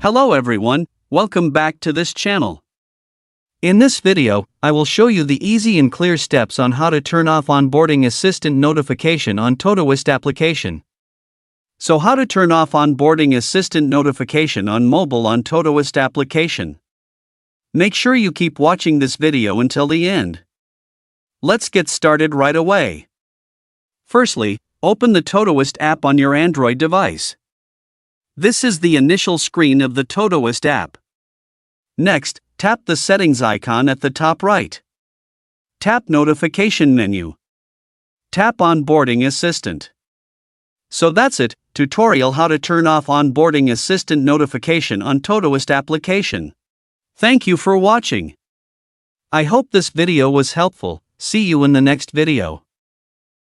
Hello everyone, welcome back to this channel. In this video, I will show you the easy and clear steps on how to turn off Onboarding Assistant notification on Todoist application. So how to turn off Onboarding Assistant notification on mobile on Todoist application. Make sure you keep watching this video until the end. Let's get started right away. Firstly, open the Todoist app on your Android device. This is the initial screen of the Todoist app. Next, tap the settings icon at the top right. Tap Notification menu. Tap Onboarding Assistant. So that's it, tutorial how to turn off Onboarding Assistant notification on Todoist application. Thank you for watching. I hope this video was helpful. See you in the next video.